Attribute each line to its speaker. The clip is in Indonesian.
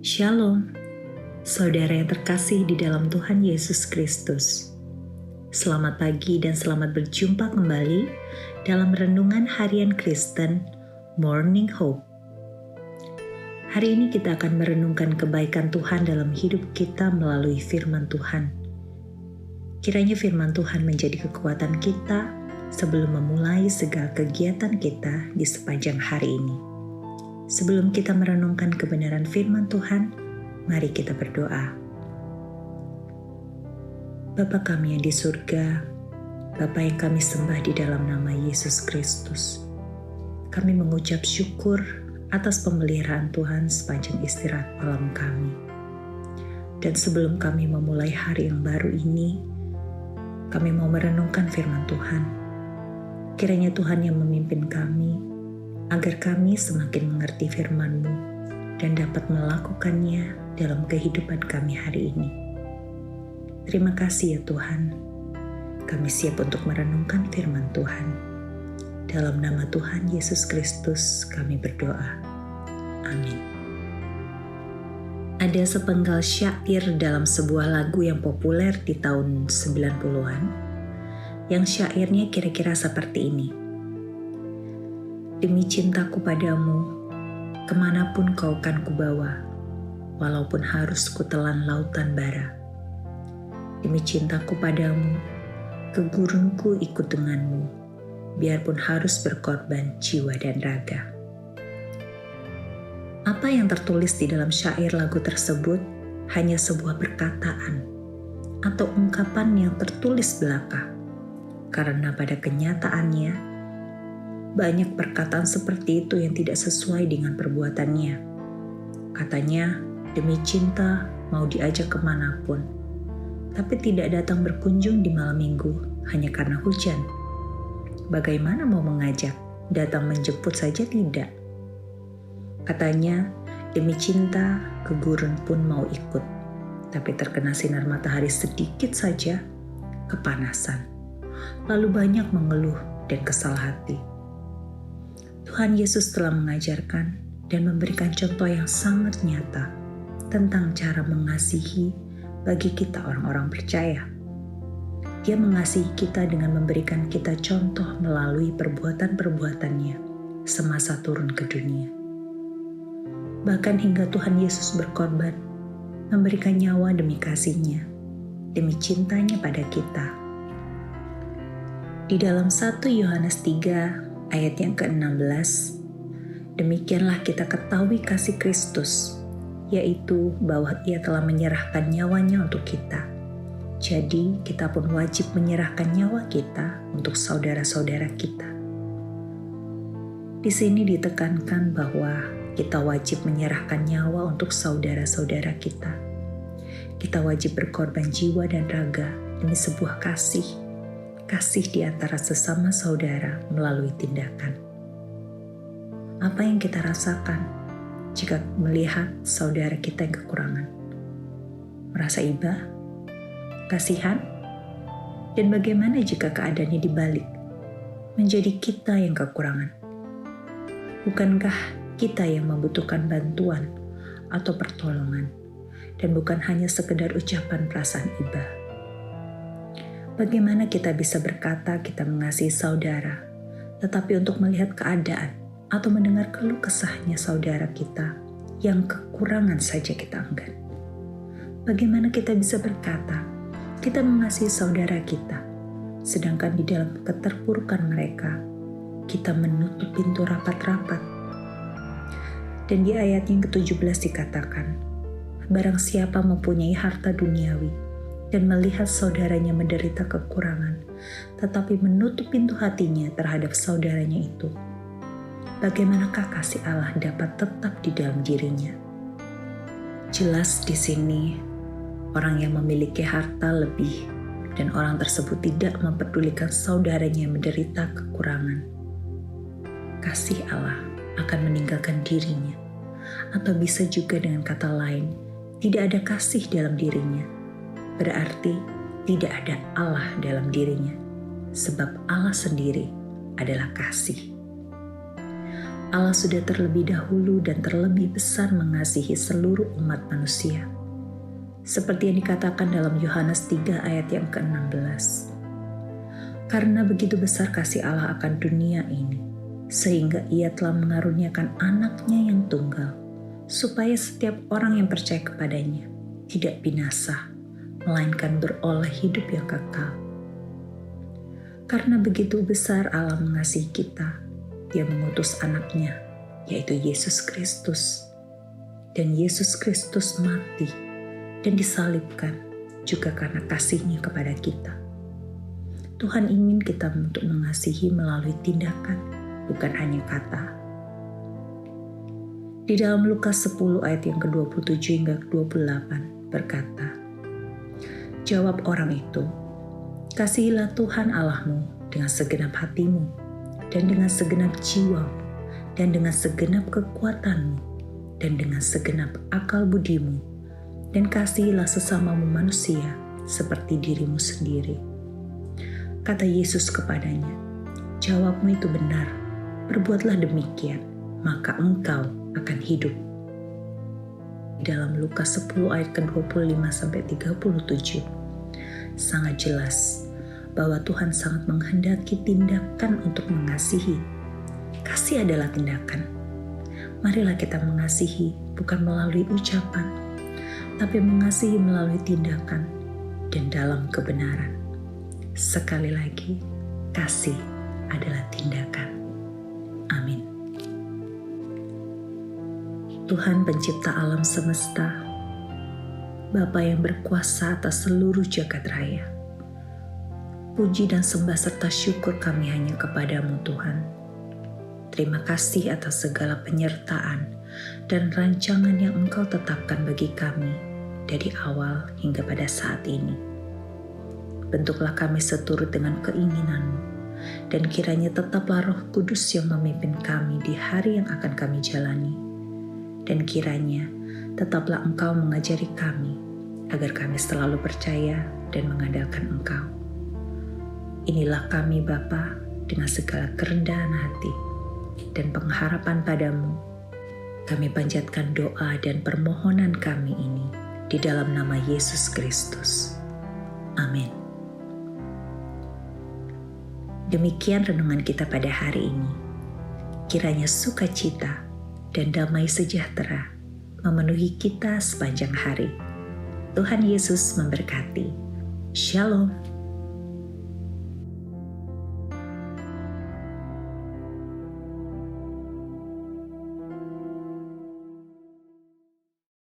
Speaker 1: Shalom, saudara yang terkasih di dalam Tuhan Yesus Kristus. Selamat pagi dan selamat berjumpa kembali dalam Renungan Harian Kristen Morning Hope. Hari ini kita akan merenungkan kebaikan Tuhan dalam hidup kita melalui firman Tuhan. Kiranya firman Tuhan menjadi kekuatan kita sebelum memulai segala kegiatan kita di sepanjang hari ini. Sebelum kita merenungkan kebenaran firman Tuhan, mari kita berdoa. Bapa kami yang di surga, Bapa yang kami sembah di dalam nama Yesus Kristus, kami mengucap syukur atas pemeliharaan Tuhan sepanjang istirahat malam kami. Dan sebelum kami memulai hari yang baru ini, kami mau merenungkan firman Tuhan. Kiranya Tuhan yang memimpin kami, agar kami semakin mengerti firman-Mu dan dapat melakukannya dalam kehidupan kami hari ini. Terima kasih ya Tuhan, kami siap untuk merenungkan firman Tuhan. Dalam nama Tuhan Yesus Kristus kami berdoa. Amin. Ada sepenggal syair dalam sebuah lagu yang populer di tahun 90-an, yang syairnya kira-kira seperti ini. Demi cintaku padamu, kemanapun kau kan kubawa, walaupun harus kutelan lautan bara. Demi cintaku padamu, ke gurunku ikut denganmu, biarpun harus berkorban jiwa dan raga. Apa yang tertulis di dalam syair lagu tersebut hanya sebuah perkataan atau ungkapan yang tertulis belaka, karena pada kenyataannya banyak perkataan seperti itu yang tidak sesuai dengan perbuatannya. Katanya, demi cinta mau diajak kemanapun, tapi tidak datang berkunjung di malam minggu hanya karena hujan. Bagaimana mau mengajak, datang menjemput saja tidak? Katanya, demi cinta ke gurun pun mau ikut, tapi terkena sinar matahari sedikit saja, kepanasan. Lalu banyak mengeluh dan kesal hati. Tuhan Yesus telah mengajarkan dan memberikan contoh yang sangat nyata tentang cara mengasihi bagi kita orang-orang percaya. Dia mengasihi kita dengan memberikan kita contoh melalui perbuatan-perbuatannya semasa turun ke dunia. Bahkan hingga Tuhan Yesus berkorban, memberikan nyawa demi kasihnya, demi cintanya pada kita. Di dalam 1 Yohanes 3 ayat yang ke-16, demikianlah kita ketahui kasih Kristus, yaitu bahwa Ia telah menyerahkan nyawanya untuk kita. Jadi kita pun wajib menyerahkan nyawa kita untuk saudara-saudara kita. Di sini ditekankan bahwa kita wajib menyerahkan nyawa untuk saudara-saudara kita. Kita wajib berkorban jiwa dan raga demi sebuah kasih di antara sesama saudara melalui tindakan. Apa yang kita rasakan jika melihat saudara kita yang kekurangan? Merasa iba? Kasihan? Dan bagaimana jika keadaannya dibalik? Menjadi kita yang kekurangan? Bukankah kita yang membutuhkan bantuan atau pertolongan, dan bukan hanya sekedar ucapan perasaan iba? Bagaimana kita bisa berkata kita mengasihi saudara, tetapi untuk melihat keadaan atau mendengar keluh kesahnya saudara kita yang kekurangan saja kita enggan? Bagaimana kita bisa berkata kita mengasihi saudara kita, sedangkan di dalam keterpurukan mereka kita menutup pintu rapat-rapat? Dan di ayat yang ke-17 dikatakan, barang siapa mempunyai harta duniawi dan melihat saudaranya menderita kekurangan, tetapi menutup pintu hatinya terhadap saudaranya itu, bagaimanakah kasih Allah dapat tetap di dalam dirinya? Jelas di sini, orang yang memiliki harta lebih dan orang tersebut tidak mempedulikan saudaranya yang menderita kekurangan, kasih Allah akan meninggalkan dirinya. Atau bisa juga dengan kata lain, tidak ada kasih dalam dirinya. Berarti tidak ada Allah dalam dirinya, sebab Allah sendiri adalah kasih. Allah sudah terlebih dahulu dan terlebih besar mengasihi seluruh umat manusia. Seperti yang dikatakan dalam Yohanes 3 ayat yang ke-16. Karena begitu besar kasih Allah akan dunia ini, sehingga Ia telah mengaruniakan anaknya yang tunggal, supaya setiap orang yang percaya kepadanya tidak binasa, melainkan beroleh hidup yang kekal. Karena begitu besar Allah mengasihi kita, Dia mengutus anaknya, yaitu Yesus Kristus. Dan Yesus Kristus mati dan disalibkan juga karena kasih-Nya kepada kita. Tuhan ingin kita untuk mengasihi melalui tindakan, bukan hanya kata. Di dalam Lukas 10 ayat yang ke-27 hingga ke-28 berkata, jawab orang itu, kasihilah Tuhan Allahmu dengan segenap hatimu, dan dengan segenap jiwamu, dan dengan segenap kekuatanmu, dan dengan segenap akal budimu, dan kasihilah sesamamu manusia seperti dirimu sendiri. Kata Yesus kepadanya, jawabmu itu benar, perbuatlah demikian, maka engkau akan hidup. Dalam Lukas 10 ayat ke-25-37, sangat jelas bahwa Tuhan sangat menghendaki tindakan untuk mengasihi. Kasih adalah tindakan. Marilah kita mengasihi bukan melalui ucapan, tapi mengasihi melalui tindakan dan dalam kebenaran. Sekali lagi, kasih adalah tindakan. Amin. Tuhan pencipta alam semesta, Bapa yang berkuasa atas seluruh jagat raya, puji dan sembah serta syukur kami hanya kepadamu Tuhan. Terima kasih atas segala penyertaan dan rancangan yang Engkau tetapkan bagi kami dari awal hingga pada saat ini. Bentuklah kami seturut dengan keinginan-Mu, dan kiranya tetaplah Roh Kudus yang memimpin kami di hari yang akan kami jalani. Dan kiranya tetaplah Engkau mengajari kami, agar kami selalu percaya dan mengandalkan Engkau. Inilah kami Bapa, dengan segala kerendahan hati dan pengharapan padamu. Kami panjatkan doa dan permohonan kami ini di dalam nama Yesus Kristus. Amin. Demikian renungan kita pada hari ini. Kiranya sukacita dan damai sejahtera memenuhi kita sepanjang hari. Tuhan Yesus memberkati. Shalom.